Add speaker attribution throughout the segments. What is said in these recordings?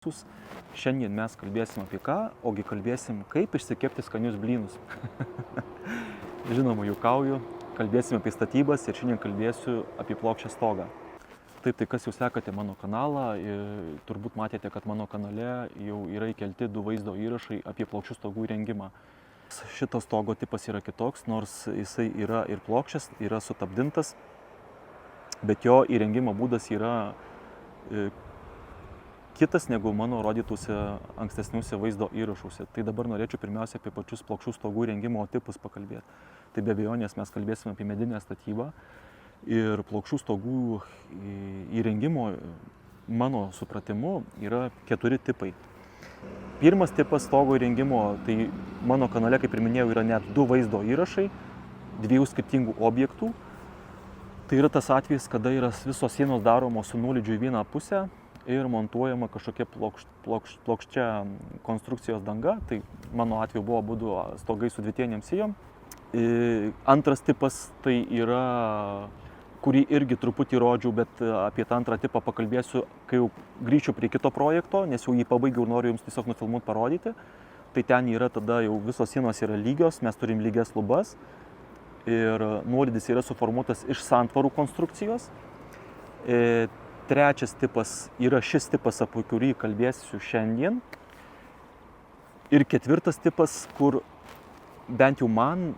Speaker 1: garsūs. Šiandien mes kalbėsim apie ką, ogi kalbėsim, kaip išsikepti skanius blynus. Žinoma, juokauju, kalbėsim apie statybas ir šiandien kalbėsiu apie plokščią stogą. Taip, tai kas jau sekate mano kanalą, turbūt matėte, kad mano kanale jau yra įkelti 2 vaizdo įrašai apie plokščių stogų įrengimą. Šitas stogo tipas yra kitoks, nors jisai yra ir plokščias, yra sutapdintas, bet jo įrengimo būdas yra kitas negu mano rodytųse ankstesniuose vaizdo įrašuose. Tai dabar norėčiau pirmiausia apie pačius plokščių stogų įrengimo tipus pakalbėti. Tai be abejonės mes kalbėsime apie medinę statybą. Ir plokščių stogų įrengimo, mano supratimu, yra 4 tipai. Pirmas tipas stogo įrengimo, tai mano kanale, kaip ir minėjau, yra net 2 vaizdo įrašai 2 skirtingų objektų. Tai yra tas atvejis, kada yra visos sienos daromos su nuolydžiu į vieną pusę ir montuojama kažkokia plokščia konstrukcijos danga. Tai mano atveju buvo abudu stogai su dvitienėm sijom. Antras tipas tai yra, kurį irgi truputį rodžiau, bet apie tą antrą tipą pakalbėsiu, kai jau grįšiu prie kito projekto, nes jau jį pabaigiau ir noriu jums tiesiog nufilmuoti, parodyti. Tai ten yra tada jau visos sienos yra lygios, mes turim lygias lubas ir nuolydis yra suformuotas iš santvarų konstrukcijos. Trečias tipas yra šis tipas, apie kurį kalbėsiu šiandien. Ir ketvirtas tipas, kur bent jau man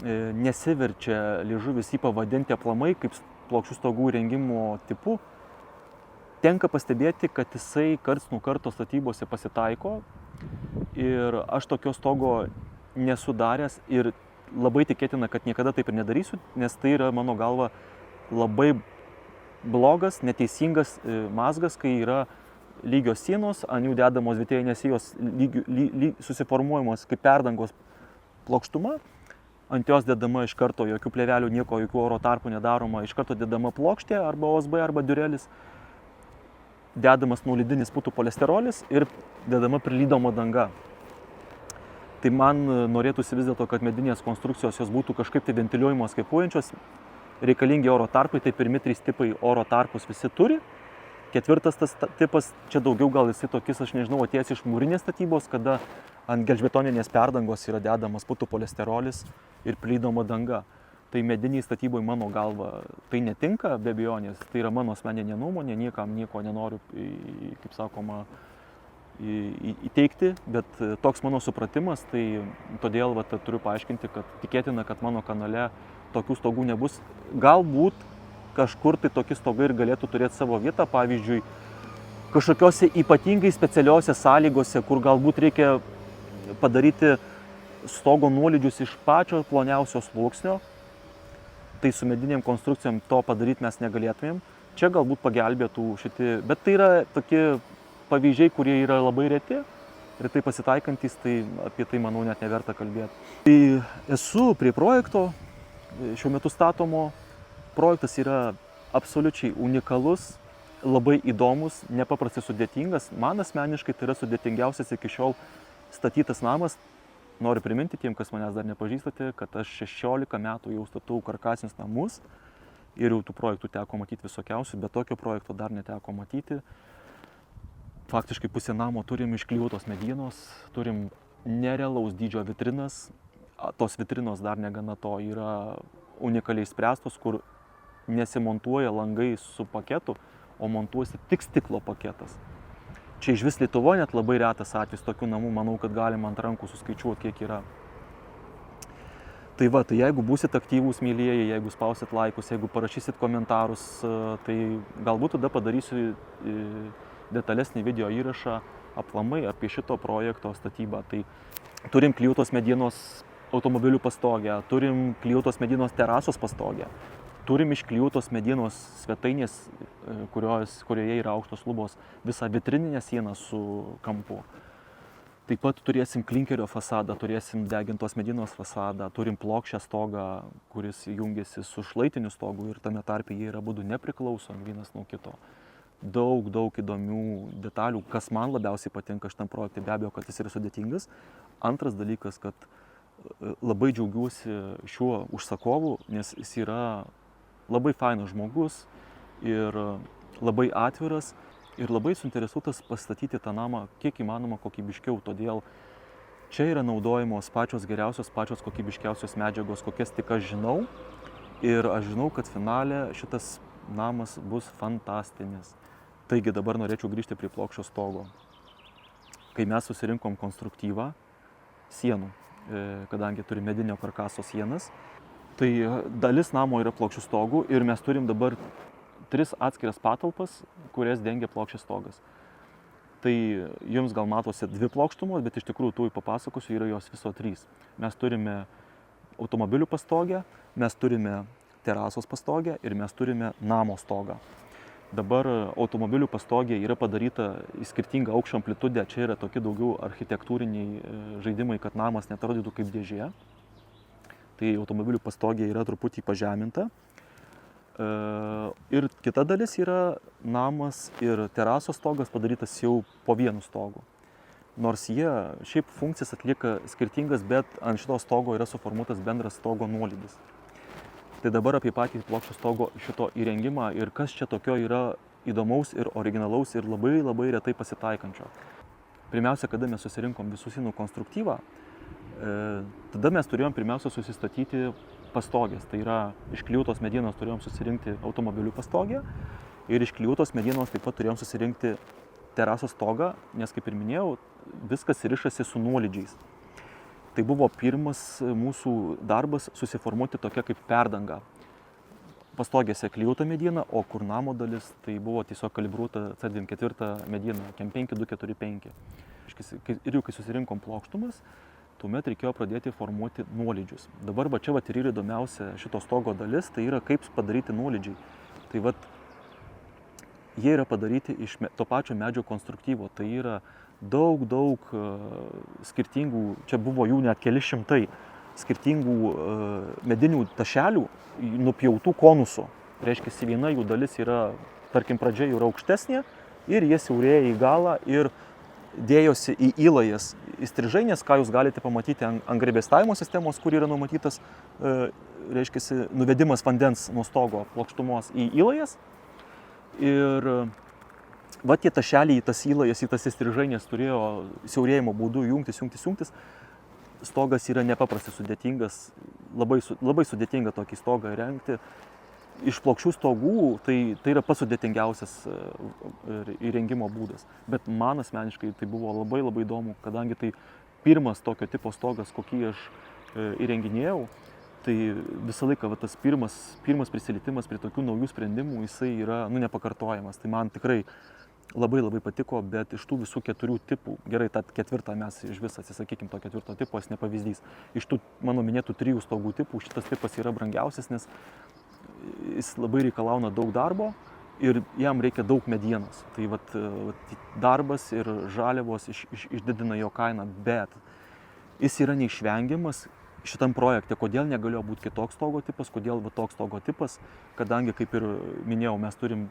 Speaker 1: nesiverčia liežuvis jį pavadinti aplamai kaip plokščių stogų įrengimo tipu. Tenka pastebėti, kad jisai karts nuo karto statybose pasitaiko ir aš tokio stogo nesu daręs ir labai tikėtina, kad niekada taip ir nedarysiu, nes tai yra mano galva labai blogas, neteisingas mazgas, kai yra lygios sienos, ant jų dedamos dvitienės sijos susiformuojamos kaip perdangos plokštuma. Ant jos dedama iš karto jokių plėvelių, nieko, jokių oro tarpų nedaroma, iš karto dedama plokštė arba OSB arba diurelis, dedamas nuolydinis putų poliesterolis ir dedama prilydoma danga. Tai man norėtųsi vis dėlto, kad medinės konstrukcijos jos būtų kažkaip tai ventiliuojamos kvėpuojančios, reikalingi oro tarpai, tai pirmi 3 tipai oro tarpus visi turi. Ketvirtas tas tipas, čia daugiau gal jisai tokis, aš nežinau, atėjęs iš mūrinės statybos, kada ant gelžbetoninės perdangos yra dedamas putų poliesterolis ir plydoma danga. Tai mediniai statyboje mano galva tai netinka, be abejonės, tai yra mano asmeninė nuomonė, niekam nieko nenoriu, kaip sakoma, įteikti, bet toks mano supratimas, tai todėl turiu paaiškinti, kad tikėtina, kad mano kanale tokių stogų nebus. Galbūt kažkur tai tokie stogai ir galėtų turėti savo vietą, pavyzdžiui, kažkokiose ypatingai specialiose sąlygose, kur galbūt reikia padaryti stogo nuolydžius iš pačio ploniausio sluoksnio, tai su medinėm konstrukcijom to padaryti mes negalėtumėm. Čia galbūt pagelbėtų šitie, bet tai yra tokie pavyzdžiai, kurie yra labai reti, retai pasitaikantis, tai apie tai, manau, net neverta kalbėti. Tai esu prie projekto, šiuo metu statomo. Projektas yra absoliučiai unikalus, labai įdomus, nepaprastai sudėtingas. Man asmeniškai tai yra sudėtingiausias iki šiol statytas namas. Noriu priminti tiem, kas manęs dar nepažįstate, kad aš 16 metų jau statau karkasinius namus ir jau tų projektų teko matyti visokiausių, bet tokio projekto dar neteko matyti. Faktiškai pusę namo turim iš klijuotos medienos, turim nerealaus dydžio vitrinas. Tos vitrinos dar negana to yra unikaliai spręstos, kur nesimontuoja langai su paketu, o montuosi tik stiklo paketas. Čia iš vis Lietuvoje net labai retas atvejis tokių namų, manau, kad galima ant rankų suskaičiuoti, kiek yra. Tai tai jeigu būsit aktyvūs mylėjai, jeigu spausit laikus, jeigu parašysit komentarus, tai galbūt tada padarysiu detalesnį video įrašą aplamai apie šito projekto statybą. Tai turim klijuotos medienos automobilių pastogę, turim klijuotos medienos terasos pastogę, turim išklijuotos medienos svetainės, kurioje yra aukštos lubos, visą vitrininę sieną su kampu. Taip pat turėsim klinkerio fasadą, turėsim degintos medienos fasadą, turim plokščią stogą, kuris jungiasi su šlaitiniu stogu ir tame tarpe jie yra abudu nepriklausomi vienas nuo kito. Daug įdomių detalių, kas man labiausiai patinka šitam projektui, be abejo, kad jis yra sudėtingas. Antras dalykas, kad labai džiaugiuosi šiuo užsakovu, nes jis yra labai fainas žmogus ir labai atviras ir labai suinteresuotas pastatyti tą namą kiek įmanoma kokybiškiau. Todėl čia yra naudojamos pačios geriausios, pačios kokybiškiausios medžiagos, kokias tik aš žinau. Ir aš žinau, kad finale šitas namas bus fantastinis. Taigi dabar norėčiau grįžti prie plokščio stogo. Kai mes susirinkom konstruktyvą sienų, kadangi turi medinio karkaso sienas, tai dalis namo yra plokščių stogų ir mes turim dabar 3 atskiras patalpas, kurias dengia plokščias stogas. Tai jums gal matosi 2 plokštumos, bet iš tikrųjų tuoj papasakosiu, yra jos viso 3. Mes turime automobilių pastogę, mes turime terasos pastogę ir mes turime namo stogą. Dabar automobilių pastogė yra padaryta į skirtingą aukščio amplitudę, čia yra tokie daugiau architektūriniai žaidimai, kad namas neatrodytų kaip dėžė. Tai automobilių pastogė yra truputį pažeminta. Ir kita dalis yra namas ir terasos stogas padarytas jau po vienu stogu. Nors jie šiaip funkcijas atlieka skirtingas, bet ant šito stogo yra suformuotas bendras stogo nuolydis. Tai dabar apie patį plokščio stogo šito įrengimą ir kas čia tokio yra įdomaus ir originalaus ir labai labai retai pasitaikančio. Pirmiausia, kada mes susirinkom visų sienų konstruktyvą, tada mes turėjom pirmiausia susistatyti pastogės. Tai yra iš klijuotos medienos turėjom susirinkti automobilių pastogę ir iš klijuotos medienos taip pat turėjom susirinkti terasos stogą, nes kaip ir minėjau, viskas rišasi su nuolydžiais. Tai buvo pirmas mūsų darbas susiformuoti tokia kaip perdanga. Pastogėse klijuota mediena, o kur namo dalis, tai buvo tiesiog kalibruota C24 mediena, KEM 5245. Ir jau kai susirinkom plokštumas, tuomet reikėjo pradėti formuoti nuolydžius. Dabar va čia ir yra įdomiausia šito stogo dalis, tai yra kaip padaryti nuolydžiai. Tai va, jie yra padaryti iš to pačio medžio konstruktyvo, tai yra daug skirtingų, čia buvo jų net keli šimtai skirtingų medinių tašelių nupjautų konusų. Reiškia, viena jų dalis yra, tarkim, pradžia yra aukštesnė ir jie siaurėja į galą ir dėjosi į įlajas įstrižainės, ką jūs galite pamatyti ant grebestavimo sistemos, kur yra numatytas, reiškia, nuvedimas vandens nuo stogo plokštumos į įlajas. Ir va tie tašeliai į tas įlajas, į tas įstrižainės turėjo siaurėjimo būdu jungtis. Stogas yra nepaprastai sudėtingas, labai sudėtinga tokį stogą įrengti. Iš plokščių stogų tai yra pats sudėtingiausias įrengimo būdas. Bet man asmeniškai tai buvo labai įdomu, kadangi tai pirmas tokio tipo stogas, kokį aš įrenginėjau. Tai visą laiką va, tas pirmas prisilietimas prie tokių naujų sprendimų, jisai yra nepakartojamas. Tai man tikrai labai patiko, bet iš tų visų 4 tipų, gerai, tą 4 mes iš vis atsisakykim to 4 tipo, jis ne pavyzdys. Iš tų mano minėtų 3 stogų tipų šitas tipas yra brangiausias, nes jis labai reikalauna daug darbo ir jam reikia daug medienos. Tai vat darbas ir žaliavos išdidina jo kainą, bet jis yra neišvengiamas šitam projekte. Kodėl negalėjo būti kitoks stogo tipas, kodėl va toks stogo tipas, kadangi, kaip ir minėjau, mes turim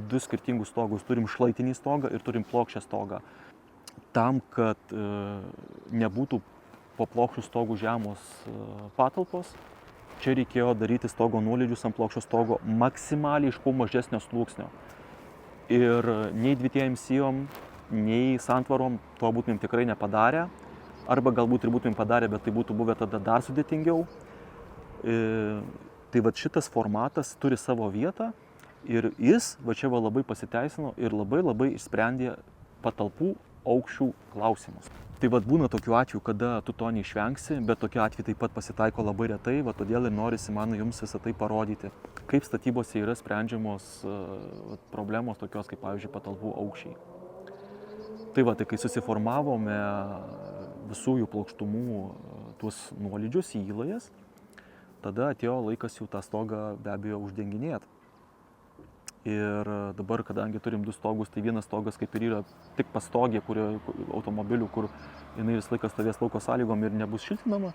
Speaker 1: 2 skirtingus stogus, turim šlaitinį stogą ir turim plokščią stogą. Tam, kad nebūtų po plokščių stogų žemos patalpos, čia reikėjo daryti stogo nuolydžius ant plokščio stogo maksimaliai iš kuo mažesnio sluoksnio. Ir nei dvitėjim sijom, nei santvarom to būtumėm tikrai nepadarę. Arba galbūt ir būtumėm padarę, bet tai būtų buvę tada dar sudėtingiau. Tai va šitas formatas turi savo vietą ir jis va čia labai pasiteisino ir labai išsprendė patalpų aukščių klausimus. Tai va būna tokių atvejų, kada tu to neišvengsi, bet tokie atvejai taip pat pasitaiko labai retai, va todėl ir norisi man jums visą tai parodyti, kaip statybose yra sprendžiamos problemos tokios kaip, pavyzdžiui, patalpų aukščiai. Tai va, tai kai susiformavome visų jų plokštumų tuos nuolydžius į įlajas, tada atėjo laikas jau tą stogą be abejo uždenginėti. Ir dabar, kadangi turim 2 stogus, tai vienas stogas kaip ir yra tik pastogė automobilių, kur jinai visą laiką stovės lauko sąlygom ir nebus šiltinama,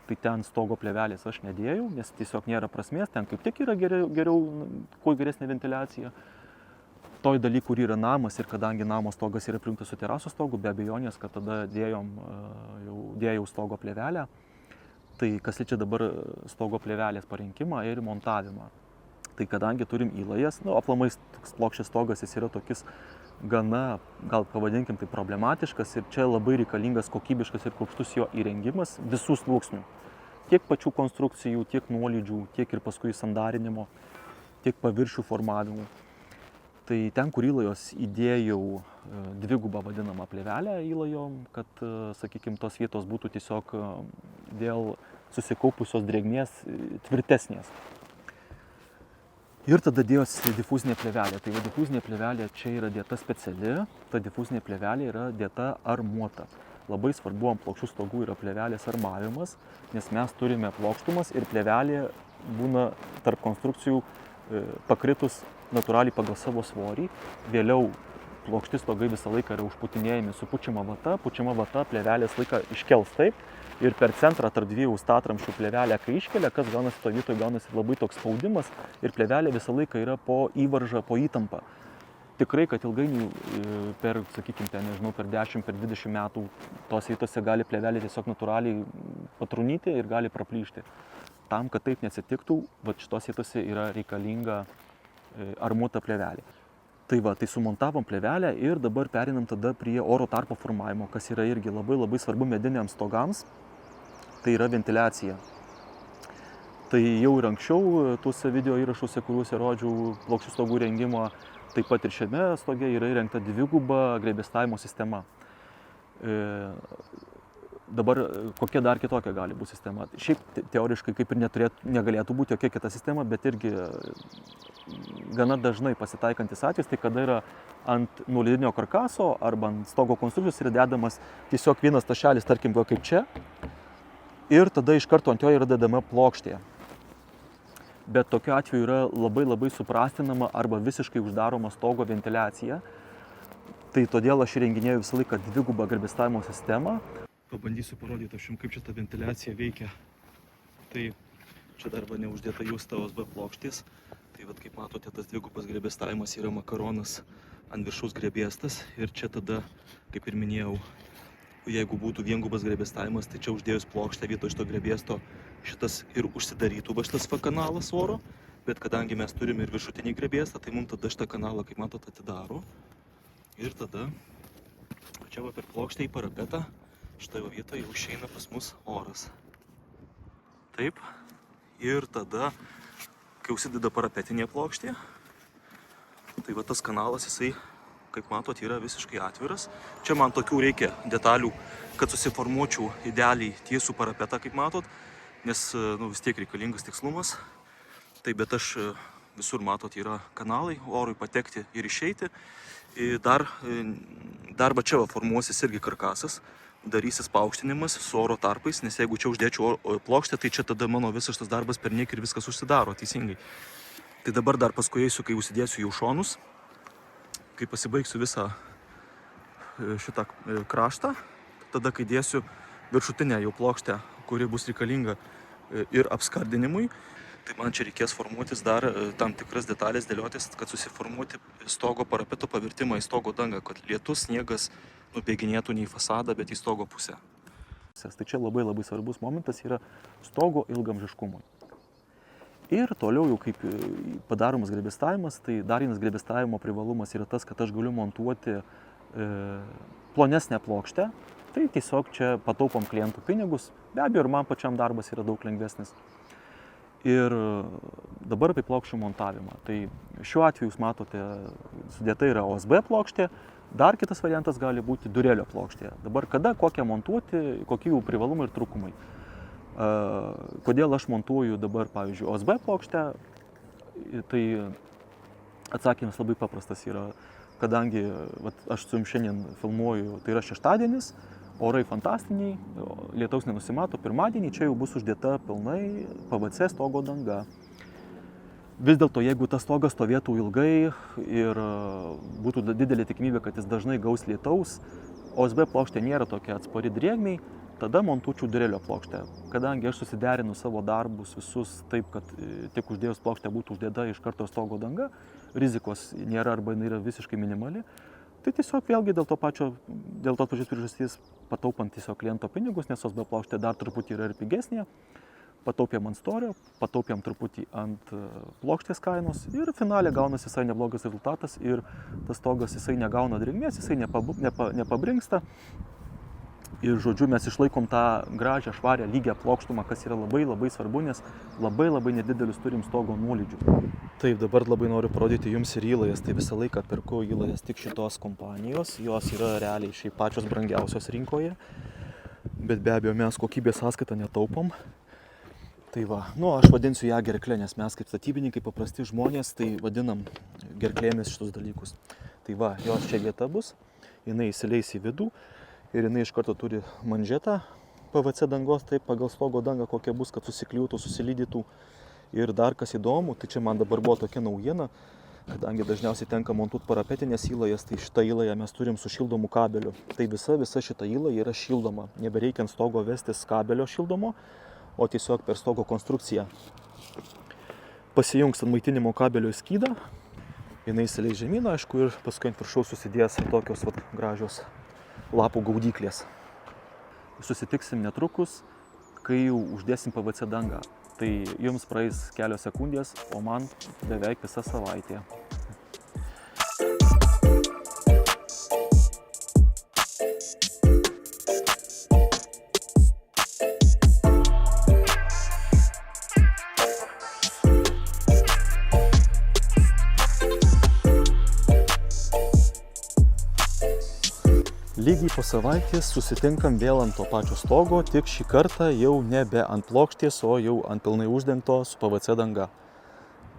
Speaker 1: tai ten stogo plėvelės aš nedėjau, nes tiesiog nėra prasmės, ten kaip tik yra geriau kuo geresnė ventiliacija. Toj daly, kur yra namas ir kadangi namo stogas yra prijungtas su terasos stogu, be abejonės, kad tada dėjau stogo plėvelę. Tai kas liečia dabar stogo plėvelės parinkimą ir montavimą. Tai kadangi turim įlajas, aplamai plokščias stogas jis yra gana, gal pavadinkim tai problematiškas ir čia labai reikalingas kokybiškas ir kruopštus jo įrengimas visų sluoksnių. Tiek pačių konstrukcijų, tiek nuolydžių, tiek ir paskui sandarinimo, tiek paviršių formavimų. Tai ten, kur įlajos įdėjau dvigubą vadinamą plėvelę įlajom, kad, sakykime, tos vietos būtų tiesiog dėl susikaupusios drėgmės tvirtesnės. Ir tada dėjosi difuzinė plėvelė. Tai difuzinė plėvelė čia yra dėta speciali, ta difuzinė plėvelė yra dėta armuota. Labai svarbu ant plokščių stogų yra plėvelės armavimas, nes mes turime plokštumas ir plėvelė būna tarp konstrukcijų pakritus natūraliai pagal savo svorį. Vėliau plokšti stogai visą laiką yra užputinėjami su pučiama vata plėvelės laiką iškels taip ir per centrą tarp dviejų statramsčių plėvelę, kai iškelia, kas gaunasi to vietoje, gaunasi labai toks spaudimas ir plėvelė visą laiką yra po įvaržą, po įtampą. Tikrai, kad ilgainiui per, sakykime, nežinau, per 10, per 20 metų tos vietose gali plėvelė tiesiog natūraliai patrunyti ir gali praplyšti. Tam, kad taip neatsitiktų, šitos vietose yra reikalinga armuota plėvelė. Tai va, tai sumontavom plėvelę ir dabar perinam tada prie oro tarpo formavimo, kas yra irgi labai svarbu mediniams stogams. Tai yra ventiliacija. Tai jau ir anksčiau tuose video įrašuose, kuriuose rodžiau plokščių stogų rengimo, taip pat ir šiame stoge yra įrengta dviguba grėbestavimo sistema. Dabar kokia dar kitokia gali būti sistema? Šiaip teoriškai kaip ir negalėtų būti jokia kita sistema, bet irgi gana dažnai pasitaikantis atvejis, tai kada yra ant nuolydinio karkaso arba ant stogo konstrukcijos yra dedamas tiesiog vienas tašelis, tarkim, kaip čia, ir tada iš karto ant jo yra dedama plokštė. Bet tokiu atveju yra labai suprastinama arba visiškai uždaroma stogo ventiliacija. Tai todėl aš įrenginėjau visą laiką dvigubą grėbestavimo sistemą. Pabandysiu parodyti aš jums, kaip šitą ventiliaciją veikia. Tai čia dar neuždėta juosta OSB plokštės. Tai vat, kaip matote, tas dvigubas grėbestavimas yra makaronas ant viršaus grėbėstas. Ir čia tada, kaip ir minėjau, jeigu būtų viengubas grėbestavimas, tai čia uždėjus plokštę vietoj šito grėbėsto šitas ir užsidarytų šitas kanalas oro. Bet kadangi mes turime ir viršutinį grėbėstą, tai mums tada šitą kanalą, kaip matote, atidaro. Ir tada čia va per plokštę į parapetą šitoje vietoje jau išeina pas mus oras. Taip. Ir tada, kai užsideda parapetinė plokštė, tai va tas kanalas, jisai, kaip matot, yra visiškai atviras. Čia man tokių reikia detalių, kad susiformuočiau idealiai tiesų parapetą, kaip matot, nes vis tiek reikalingas tikslumas. Tai bet aš visur, matot, yra kanalai, orui patekti ir išeiti. Dar va čia formuosis irgi karkasas. Darysis paaukštinimas su oro tarpais, nes jeigu čia uždėčiau plokštę, tai čia tada mano visas tas darbas perniek ir viskas užsidaro teisingai. Tai dabar dar paskui eisiu, kai užsidėsiu jau šonus, kai pasibaigsiu visą šitą kraštą, tada kai dėsiu viršutinę jau plokštę, kuri bus reikalinga ir apskardinimui, tai man čia reikės formuotis dar tam tikras detalės dėliotis, kad susiformuoti stogo parapeto pavirtimą į stogo dangą, kad lietus, sniegas nubėginėtų ne į fasadą, bet į stogo pusę. Tai čia labai svarbus momentas yra stogo ilgamžiškumui. Ir toliau jau kaip padaromas grėbestavimas, tai dar vienas grėbestavimo privalumas yra tas, kad aš galiu montuoti plonesnę plokštę. Tai tiesiog čia pataupom klientų pinigus, be abejo ir man pačiam darbas yra daug lengvesnis. Ir dabar apie plokščių montavimą. Tai šiuo atveju jūs matote, sudėta yra OSB plokštė, dar kitas variantas gali būti durelio plokštė. Dabar kada, kokią montuoti, kokie jų privalumai ir trūkumai. Kodėl aš montuoju dabar, pavyzdžiui, OSB plokštę, tai atsakymas labai paprastas yra, kadangi aš su jums šiandien filmuoju, tai yra šeštadienis, orai fantastiniai, lietaus nenusimato, pirmadienį čia jau bus uždėta pilnai PVC stogo danga. Vis dėlto, jeigu tas stogas stovėtų ilgai ir būtų didelė tikimybė, kad jis dažnai gaus lietaus, OSB plokštė nėra tokia atspari drėgmei, tada montuočiau durelio plokštę. Kadangi aš susiderinu savo darbus visus taip, kad tik uždėjus plokštę būtų uždėta iš karto stogo danga, rizikos nėra arba jinai yra visiškai minimali, tai tiesiog vėlgi dėl tos pačios priežasties pataupant tiesiog kliento pinigus, nes OSB plokštė dar truputį yra ir pigesnė. pataupėm ant storio, pataupėm truputį ant plokštės kainos ir finale gaunasi visai neblogas rezultatas ir tas stogas jisai negauna drėgmės, jisai nepabrinksta. Ir žodžiu, mes išlaikom tą gražią, švarę, lygią plokštumą, kas yra labai labai svarbu, nes labai nedidelius turim stogo nuolydžių. Taip, dabar labai noriu parodyti jums ir įlajas. Tai visą laiką perku įlajas tik šitos kompanijos. Jos yra realiai šiaip pačios brangiausios rinkoje. Bet be abejo, mes kokybės sąskaitą netaupom. Tai va, aš vadinsiu ją gerklę, nes mes kaip statybininkai, paprasti žmonės, tai vadinam gerklėmis šitus dalykus. Tai va, jos čia vieta bus, jinai įsileis į vidų. Ir jinai iš karto turi manžetą PVC dangos, taip pagal stogo dangą kokia bus, kad susikliūtų, susilydytų. Ir dar kas įdomu, tai čia man dabar buvo tokia naujiena, kadangi dažniausiai tenka montuoti parapetinės įlajas, tai šitą įlają mes turim su šildomu kabeliu. Tai visa šita įlaja yra šildoma, nebereikia ant stogo vestis kabelio šildomo, o tiesiog per stogo konstrukciją. Pasijungs ant maitinimo kabelio skydą, jinai įsileis žemyn, aišku, ir paskui ant viršaus susidės tokios gražios lapų gaudyklės. Susitiksim netrukus, kai jau uždėsim PVC dangą. Tai jums praeis kelios sekundės, o man beveik visa savaitė. Lygiai po savaitės susitinkam vėl ant to pačio stogo, tik šį kartą jau nebe ant plokštės, o jau ant pilnai uždengto su PVC danga.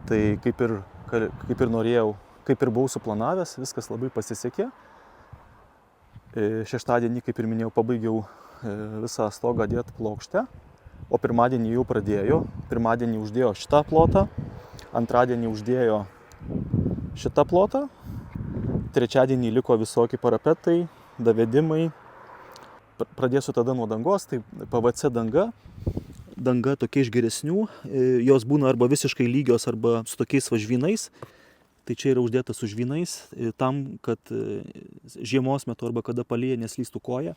Speaker 1: Tai kaip ir norėjau, kaip ir buvau suplanavęs, viskas labai pasisekė. Šeštadienį, kaip ir minėjau, pabaigiau visą stogą dėti plokštę, o pirmadienį jau pradėjo. Pirmadienį uždėjo šitą plotą, antradienį uždėjo šitą plotą, trečiadienį liko visokie parapetai, davedimai. Pradėsiu tada nuo dangos, tai PVC danga tokia iš geresnių, jos būna arba visiškai lygios, arba su tokiais žvynais. Tai čia yra uždėtas su žvynais, tam, kad žiemos metu arba kada palyja neslystų koja,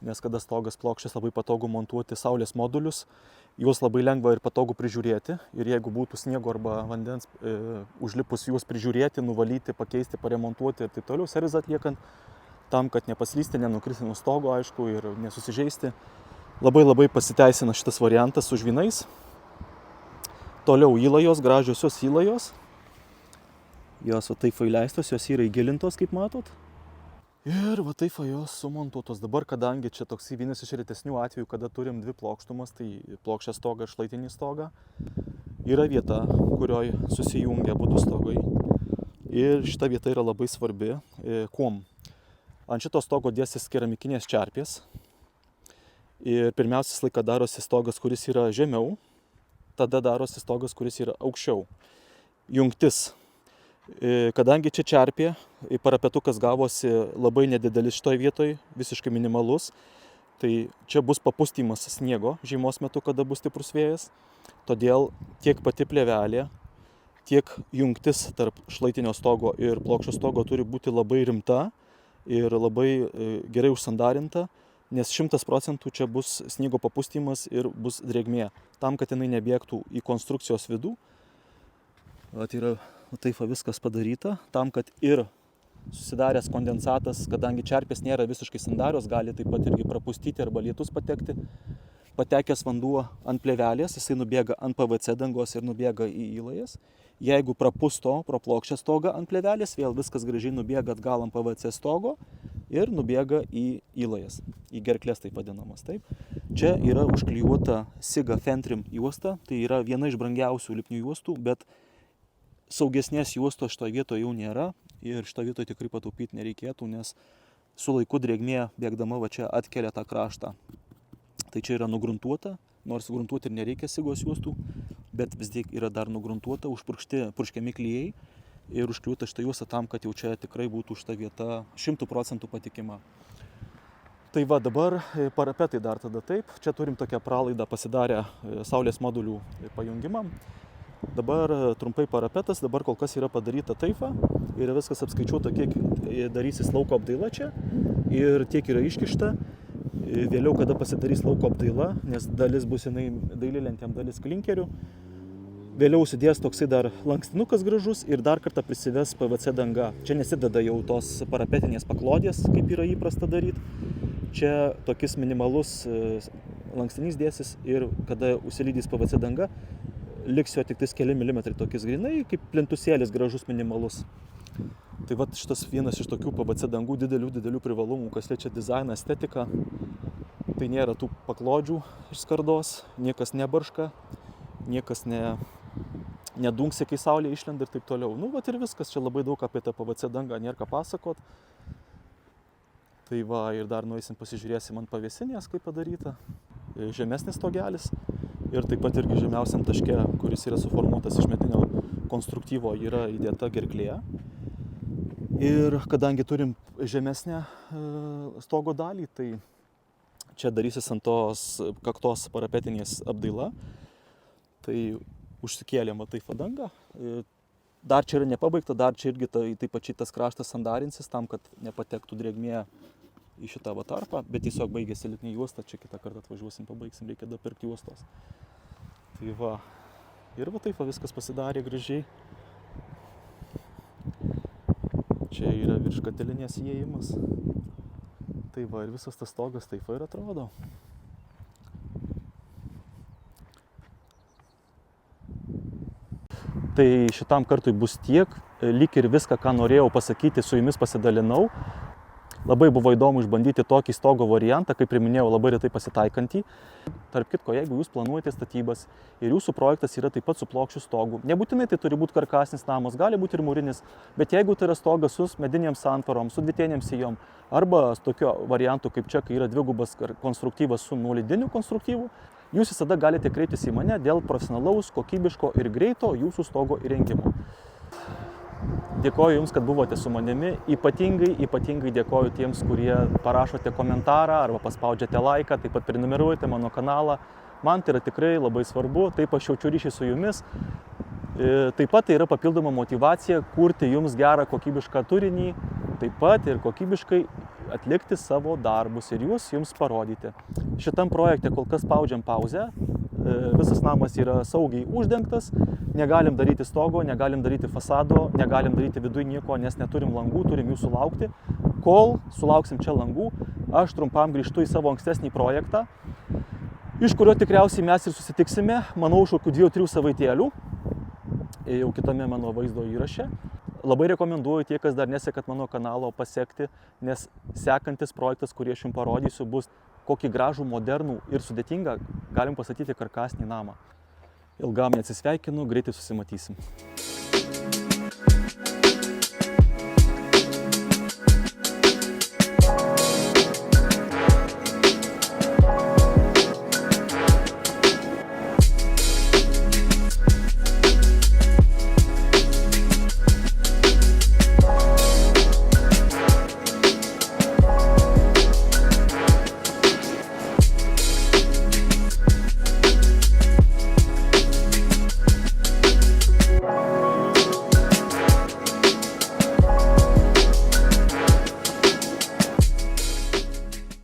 Speaker 1: nes kada stogas plokščias labai patogu montuoti saulės modulius, juos labai lengva ir patogu prižiūrėti, ir jeigu būtų sniego arba vandens užlipus juos prižiūrėti, nuvalyti, pakeisti, paremontuoti ir taip toliau, servizą atliekant, tam, kad nepaslysti, nenukristi nuo stogo, aišku, ir nesusižeisti. Labai pasiteisina šitas variantas su žvynais. Toliau įlajos, gražiosios įlajos. Jos va taip įleistos, jos yra įgilintos, kaip matot. Ir va taip jos sumontuotos. Dabar, kadangi čia toks vienas iš retesnių atvejų, kada turim dvi plokštumas, tai plokščią stogą ir šlaitinį stogą, yra vieta, kurioje susijungia abudu stogai. Ir šita vieta yra labai svarbi. Kuom? Ant šito stogo dėsis keramikinės čerpės. Ir pirmiausia laiką darosi stogas, kuris yra žemiau, tada darosi stogas, kuris yra aukščiau. Jungtis. Kadangi čia čerpė, parapetukas gavosi labai nedidelis šitoj vietoj, visiškai minimalus, tai čia bus papustymas sniego žiemos metu, kada bus stiprus vėjas. Todėl tiek pati plėvelė, tiek jungtis tarp šlaitinio stogo ir plokščio stogo turi būti labai rimta ir labai gerai užsandarinta, nes 100% čia bus sniego papustymas ir bus drėgmė, tam, kad jinai nebėgtų į konstrukcijos vidų. Tai yra taip viskas padaryta, tam, kad ir susidaręs kondensatas, kadangi čerpės nėra visiškai sandarios, gali taip pat irgi prapustyti arba lietus patekti. Patekęs vanduo ant plėvelės, jisai nubėga ant PVC dangos ir nubėga į įlajas. Jeigu prapusto pro plokščią stogą ant plėvelės, vėl viskas gražiai nubėga atgal ant PVC stogo ir nubėga į įlajas, į gerklės taip vadinamas. Taip. Čia yra užklijuota Siga Fentrim juosta, tai yra viena iš brangiausių lipnių juostų, bet saugesnės juostos šitoje vietoje jau nėra ir šitoje vietoje tikrai pataupyti nereikėtų, nes su laiku drėgmė bėgdama va čia atkelia tą kraštą. Tai čia yra nugruntuota, nors gruntuoti ir nereikia Sigos juostų, bet vis tiek yra dar nugruntuota, purškiami klijai ir užklijuota šitą juostą tam, kad jau čia tikrai būtų šita vieta 100% patikima. Tai va dabar parapetai dar tada taip, čia turim tokią pralaidą pasidarę saulės modulių pajungimam. Dabar trumpai parapetas, dabar kol kas yra padaryta taifa ir viskas apskaičiuota, kiek darysis lauko apdaila čia ir tiek yra iškišta.
Speaker 2: Vėliau, kada pasidarys lauko apdaila, nes dalis bus jinai dailylentėm, dalis klinkerių. Vėliau užsidės toksai dar lankstinukas gražus ir dar kartą prisives PVC danga. Čia nesideda jau tos parapetinės paklodės, kaip yra įprasta daryti. Čia tokis minimalus lankstinys dėsis ir kada užsilydys PVC danga, liks jo tik tais keli milimetrai tokis grinai, kaip plintusėlis gražus minimalus. Tai vat šitas vienas iš tokių PVC dangų didelių privalumų, kas liečia dizainą, estetiką. Tai nėra tų paklodžių iš skardos, niekas nebarška, niekas nedunksi, kai saulė išlenda ir taip toliau. Nu, vat ir viskas, čia labai daug apie tą PVC dangą nėra ką pasakot. Tai va, ir dar nueisim pasižiūrėsim ant pavėsinės, kaip padaryta. Žemesnis stogelis ir taip pat irgi žemiausiam taške, kuris yra suformuotas iš medinio konstruktyvo, yra įdėta gerklė. Ir kadangi turim žemesnę stogo dalį, tai čia darysis ant tos kaktos parapetinės apdaila. Tai užsikėlėm va taip dangą. Dar čia yra nepabaigta, dar čia irgi taip pačiai tas kraštas sandarinsis tam, kad nepatektų drėgmė į šitą va tarpą, bet tiesiog baigėsi lipni juosta, čia kitą kartą atvažiuosim, pabaigsim, reikia dar pirkti juostos. Tai va, ir va taip va viskas pasidarė gražiai. Čia yra virš katilinės įėjimas. Tai va, ir visas tas stogas taip va ir atrodo. Tai šitam kartui bus tiek, lyg ir viską, ką norėjau pasakyti, su jumis pasidalinau. Labai buvo įdomu išbandyti tokį stogo variantą, kaip ir minėjau, labai retai pasitaikantį. Tarp kitko, jeigu jūs planuojate statybas ir jūsų projektas yra taip pat su plokščiu stogu, nebūtinai tai turi būti karkasinis namas, gali būti ir mūrinis, bet jeigu tai yra stogas su medinėm santvarom, su dvitienėm sijom, arba tokio variantų kaip čia, kai yra dvigubas konstruktyvas su nuolydiniu konstruktyvu, jūs visada galite kreiptis į mane dėl profesionalaus, kokybiško ir greito jūsų stogo įrengimo. Dėkoju Jums, kad buvote su manimi. Ypatingai dėkoju tiems, kurie parašote komentarą arba paspaudžiate laiką, taip pat prenumeruojate mano kanalą. Man tai yra tikrai labai svarbu, taip aš jaučiu ryšį su Jumis. Taip pat tai yra papildoma motyvacija kurti Jums gerą kokybišką turinį, taip pat ir kokybiškai atlikti savo darbus ir Jums parodyti. Šitam projekte kol kas spaudžiam pauzę. Visas namas yra saugiai uždengtas, negalim daryti stogo, negalim daryti fasado, negalim daryti viduj nieko, nes neturim langų, turim Jūsų laukti. Kol sulauksim čia langų, aš trumpam grįžtu į savo ankstesnį projektą, iš kurio tikriausiai mes ir susitiksime, manau, už kokių 2-3 savaitėlių, jau kitame mano vaizdo įraše. Labai rekomenduoju tie, kas dar nesekat mano kanalo, pasekti, nes sekantis projektas, kurį aš Jums parodysiu, bus kokį gražų, modernų ir sudėtingą, galim pastatyti karkasinį namą. Ilgam neatsisveikinu, greitai susimatysim.